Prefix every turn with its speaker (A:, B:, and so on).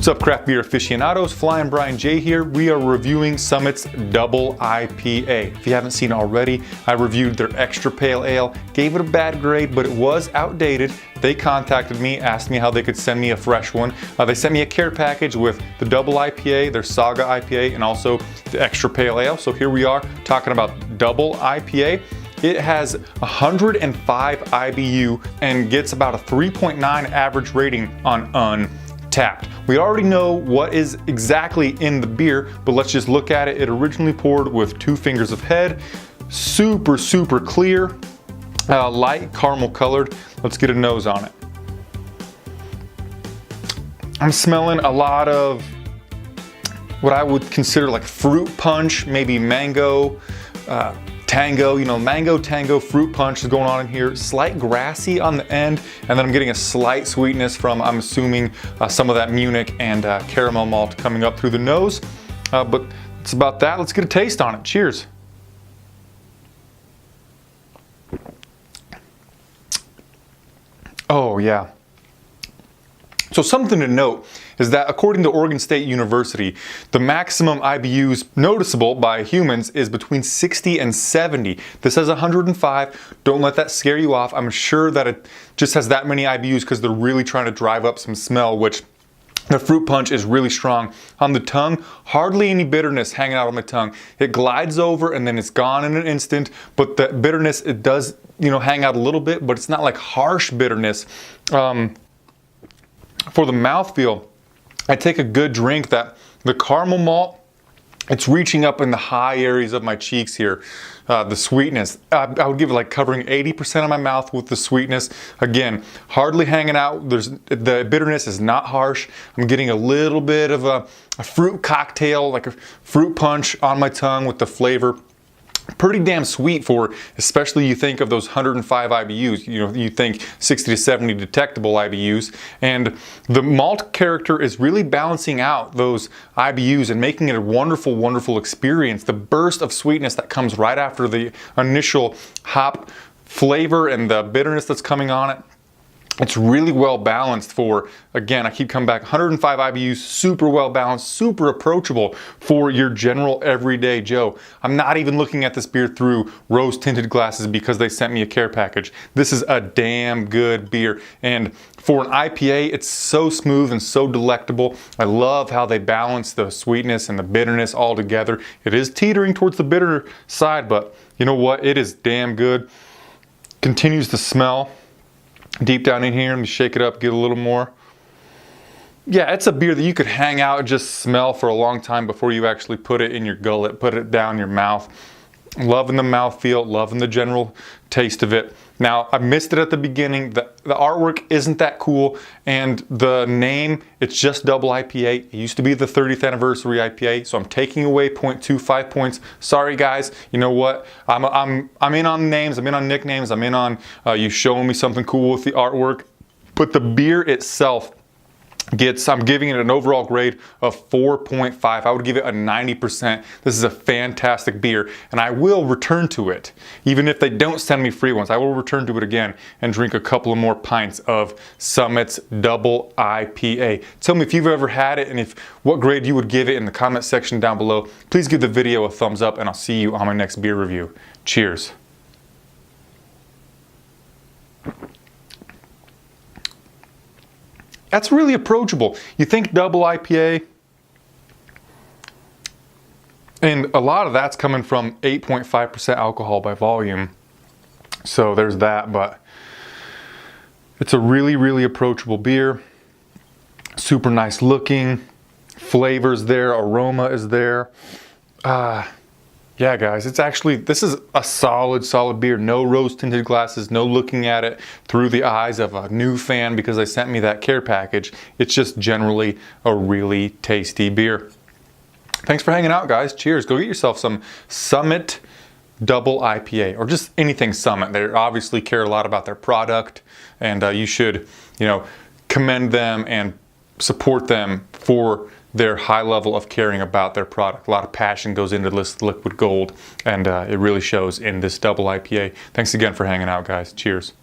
A: What's up, craft beer aficionados? Flying Brian J here. We are reviewing Summit's Double IPA. If you haven't seen already, I reviewed their Extra Pale Ale, gave it a bad grade, but it was outdated. They contacted me, asked me how they could send me a fresh one. They sent me a care package with the Double IPA, their Saga IPA, and also the Extra Pale Ale. So here we are talking about Double IPA. It has 105 IBU and gets about a 3.9 average rating on Untapped. We already know what is exactly in the beer, but let's just look at it. It originally poured with 2 fingers of head, super clear, light caramel colored. Let's get a nose on it. I'm smelling a lot of what I would consider like fruit punch, maybe mango, tango, mango tango fruit punch is going on in here. Slight grassy on the end, and then I'm getting a slight sweetness from, I'm assuming, some of that Munich and caramel malt coming up through the nose. But it's about that. Let's get a taste on it. Cheers. Oh yeah. So something to note is that according to Oregon State University, the maximum IBUs noticeable by humans is between 60 and 70. This has 105. Don't let that scare you off. I'm sure that it just has that many IBUs because they're really trying to drive up some smell, which the fruit punch is really strong. On the tongue, hardly any bitterness hanging out on my tongue. It glides over and then it's gone in an instant, but the bitterness, it does, hang out a little bit, but it's not like harsh bitterness. For the mouthfeel, I take a good drink that the caramel malt, it's reaching up in the high areas of my cheeks here. The sweetness, I would give it like covering 80% of my mouth with the sweetness. Again, hardly hanging out. The bitterness is not harsh. I'm getting a little bit of a fruit cocktail, like a fruit punch on my tongue with the flavor. Pretty damn sweet for, especially you think of those 105 IBUs, you think 60 to 70 detectable IBUs, and the malt character is really balancing out those IBUs and making it a wonderful experience. The burst of sweetness that comes right after the initial hop flavor and the bitterness that's coming on it. It's really well balanced for, again, I keep coming back, 105 IBUs, super well balanced, super approachable for your general everyday Joe. I'm not even looking at this beer through rose tinted glasses because they sent me a care package. This is a damn good beer. And for an IPA, it's so smooth and so delectable. I love how they balance the sweetness and the bitterness all together. It is teetering towards the bitter side, but you know what? It is damn good. Continues to smell. Deep down in here, let me shake it up, get a little more. Yeah, it's a beer that you could hang out and just smell for a long time before you actually put it in your gullet, put it down your mouth. Loving the mouthfeel, loving the general taste of it. Now, I missed it at the beginning. The artwork isn't that cool, and the name, it's just Double IPA. It used to be the 30th anniversary IPA, so I'm taking away 0.25 points. Sorry guys, you know what? I'm in on names, I'm in on nicknames, I'm in on you showing me something cool with the artwork, but the beer itself I'm giving it an overall grade of 4.5. I would give it a 90%. This is a fantastic beer, and I will return to it. Even if they don't send me free ones, I will return to it again and drink a couple of more pints of Summit's Double IPA. Tell me if you've ever had it and what grade you would give it in the comment section down below. Please give the video a thumbs up, and I'll see you on my next beer review. Cheers. That's really approachable. You think Double IPA, and a lot of that's coming from 8.5% alcohol by volume. So there's that, but it's a really approachable beer. Super nice looking, flavors there, aroma is there. Yeah guys, this is a solid beer. No rose tinted glasses, no looking at it through the eyes of a new fan because they sent me that care package. It's just generally a really tasty beer. Thanks for hanging out guys. Cheers. Go get yourself some Summit Double IPA or just anything Summit. They obviously care a lot about their product, and you should, commend them and support them for their high level of caring about their product. A lot of passion goes into this liquid gold, and it really shows in this Double IPA. Thanks again for hanging out, guys. Cheers.